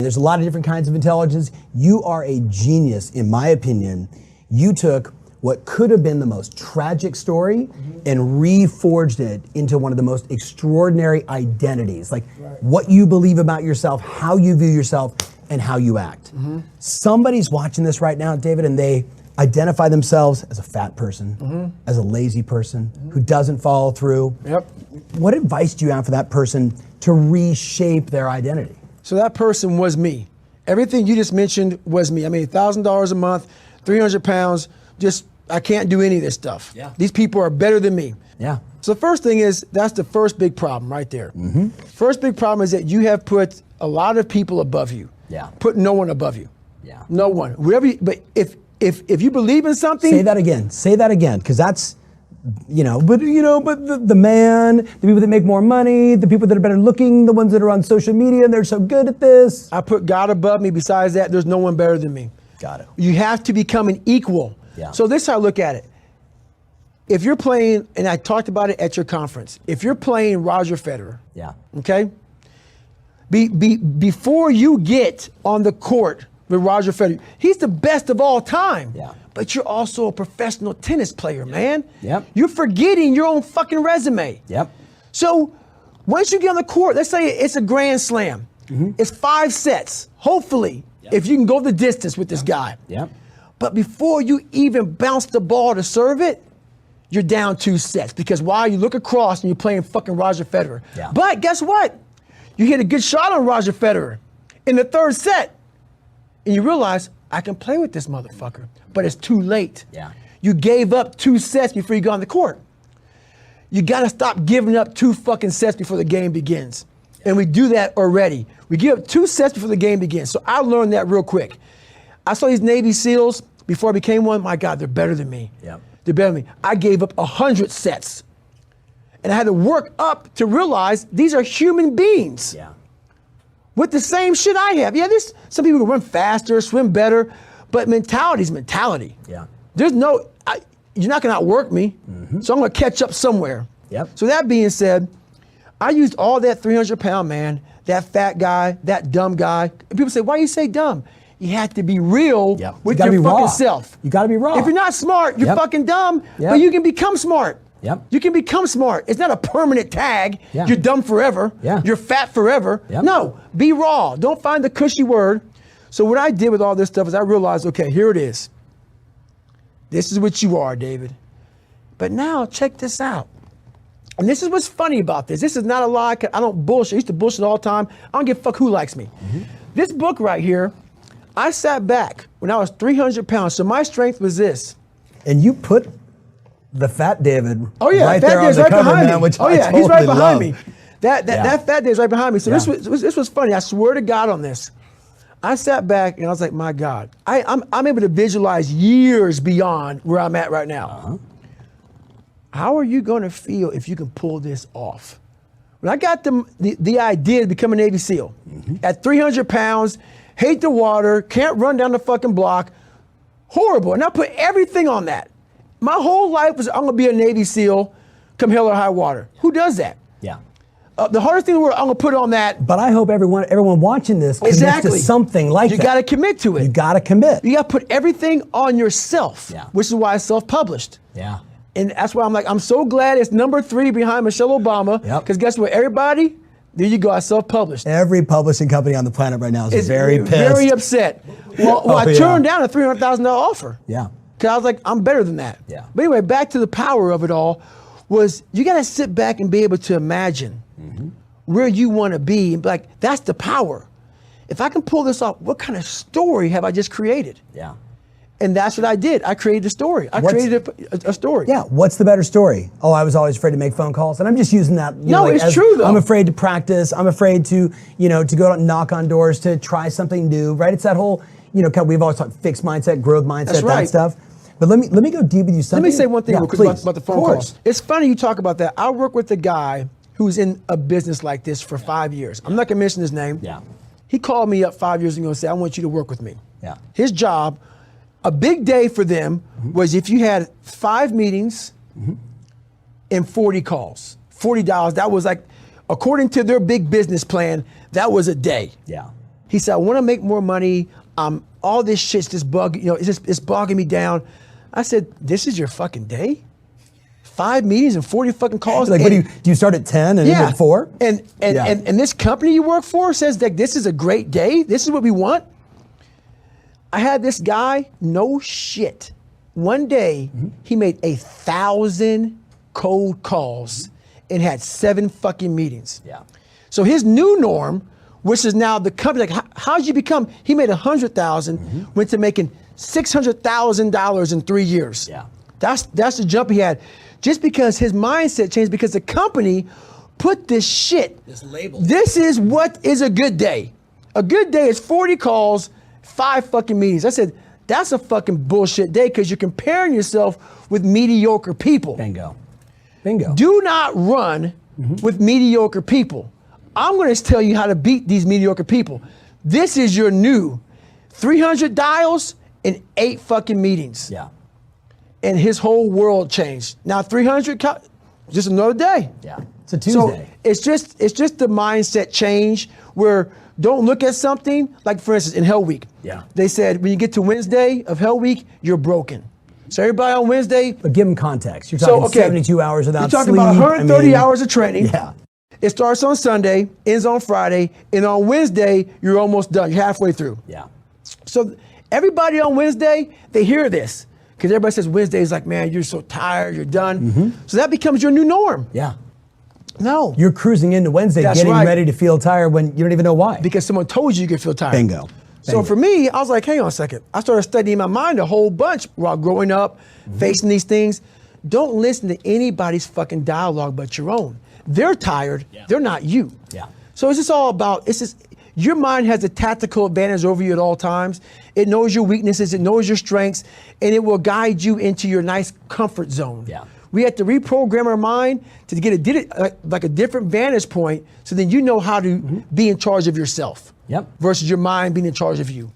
There's a lot of different kinds of intelligence. You are a genius, in my opinion. You took what could have been the most tragic story and reforged it into one of the most extraordinary identities. Like what you believe about yourself, how you view yourself, and how you act. Somebody's watching this right now, David, and they identify themselves as a fat person, as a lazy person, who doesn't follow through. What advice do you have for that person to reshape their identity? So that person was me. Everything you just mentioned was me. I made $1,000 a month, 300 pounds, I can't do any of this stuff. These people are better than me. So the first thing is, that's the first big problem right there. First big problem is that you have put a lot of people above you. Put no one above you. No one. But if you believe in something. Say that again, because that's, but the man, the people that make more money, the people that are better looking, the ones that are on social media and they're so good at this. I put God above me. Besides that, there's no one better than me. Got it. You have to become an equal. So this is how I look at it. If you're playing, and I talked about it at your conference, if you're playing Roger Federer, okay, before you get on the court with Roger Federer, he's the best of all time. But you're also a professional tennis player, man. You're forgetting your own fucking resume. So once you get on the court, let's say it's a grand slam. It's 5 sets, hopefully, if you can go the distance with this guy. But before you even bounce the ball to serve it, you're down 2 sets. Because while you look across and you're playing fucking Roger Federer. But guess what? You hit a good shot on Roger Federer in the 3rd set. And you realize, I can play with this motherfucker, but it's too late. You gave up 2 sets before you got on the court. You gotta stop giving up 2 fucking sets before the game begins. And we do that already. We give up 2 sets before the game begins. So I learned that real quick. I saw these Navy SEALs before I became one. My God, they're better than me. They're better than me. I gave up 100 sets. And I had to work up to realize these are human beings. With the same shit I have. There's some people who run faster, swim better, but mentality is mentality. There's no, you're not gonna outwork me, so I'm gonna catch up somewhere. So that being said, I used all that 300-pound man, that fat guy, that dumb guy. And people say, why you say dumb? You have to be real with your fucking self. You gotta be raw. If you're not smart, you're fucking dumb, but you can become smart. You can become smart. It's not a permanent tag. You're dumb forever. You're fat forever. No, be raw. Don't find the cushy word. So what I did with all this stuff is I realized, okay, here it is. This is what you are, David. But now check this out. And this is what's funny about this. This is not a lie. I don't bullshit. I used to bullshit all the time. I don't give a fuck who likes me. This book right here, I sat back when I was 300 pounds. So my strength was this. And you put the fat David right there on the cover, man, which I totally he's right behind love. me. That fat David's right behind me. So this was funny. I swear to God on this. I sat back and I was like, my God, I'm able to visualize years beyond where I'm at right now. How are you going to feel if you can pull this off? When I got the idea to become a Navy SEAL, at 300 pounds, hate the water, can't run down the fucking block, horrible. And I put everything on that. My whole life was, I'm gonna be a Navy SEAL, come hell or high water. Who does that? The hardest thing in the world, I'm gonna put on that. But I hope everyone watching this commits to something like that. You gotta commit to it. You gotta commit. You gotta put everything on yourself, which is why I self-published. And that's why I'm so glad it's number 3 behind Michelle Obama, because guess what, everybody, there you go, I self-published. Every publishing company on the planet right now is very pissed. Very upset. Well, I turned down a $300,000 offer. Because I was like, I'm better than that. But anyway, back to the power of it all, was you gotta sit back and be able to imagine where you wanna be and be like, that's the power. If I can pull this off, what kind of story have I just created? And that's what I did. I created a story. I created a story. What's the better story? Oh, I was always afraid to make phone calls. And I'm just using that. It's true though. I'm afraid to practice. I'm afraid to, to go out and knock on doors, to try something new, right? It's that whole, we've always talked fixed mindset, growth mindset, that stuff. But let me go deep with you. Let me say one thing real quick about the phone calls. It's funny you talk about that. I work with a guy who's in a business like this for 5 years. I'm not gonna mention his name. He called me up 5 years ago and said, I want you to work with me. His job, a big day for them was if you had 5 meetings and 40 calls, $40. That was like, according to their big business plan, that was a day. He said, I want to make more money. All this shit's just it's bogging me down. I said, this is your fucking day? 5 meetings and 40 fucking calls. Like, what do you start at 10 and end at 4? And this company you work for says that this is a great day. This is what we want. I had this guy, no shit. One day, he made 1,000 cold calls and had 7 fucking meetings. Yeah. So his new norm, which is now the company, like, how'd you become? He made 100,000, went to making $600,000 in 3 years. Yeah. That's the jump he had. Just because his mindset changed, because the company put this shit. This label. This is what is a good day. A good day is 40 calls, 5 fucking meetings. I said, that's a fucking bullshit day because you're comparing yourself with mediocre people. Bingo. Bingo. Do not run with mediocre people. I'm going to tell you how to beat these mediocre people. This is your new 300 dials and 8 fucking meetings. Yeah. And his whole world changed. Now 300, just another day. Yeah. It's a Tuesday. So it's just the mindset change where don't look at something, like for instance, in Hell Week. Yeah. They said when you get to Wednesday of Hell Week, you're broken. So everybody on Wednesday. But give them context. You're talking 72 hours without sleep. You're talking about 130 hours of training. Yeah. It starts on Sunday, ends on Friday, and on Wednesday, you're almost done. You're halfway through. Yeah. So everybody on Wednesday, they hear this. Because everybody says Wednesday is like, man, you're so tired, you're done. So that becomes your new norm. Yeah. No. You're cruising into Wednesday getting ready to feel tired when you don't even know why. Because someone told you could feel tired. Bingo. So for me, I was like, hang on a second. I started studying my mind a whole bunch while growing up, facing these things. Don't listen to anybody's fucking dialogue but your own. They're tired. Yeah. They're not you. Yeah. So it's just all about, your mind has a tactical advantage over you at all times. It knows your weaknesses, it knows your strengths, and it will guide you into your nice comfort zone. Yeah. We have to reprogram our mind to get a different vantage point so then you know how to be in charge of yourself. Yep. Versus your mind being in charge of you.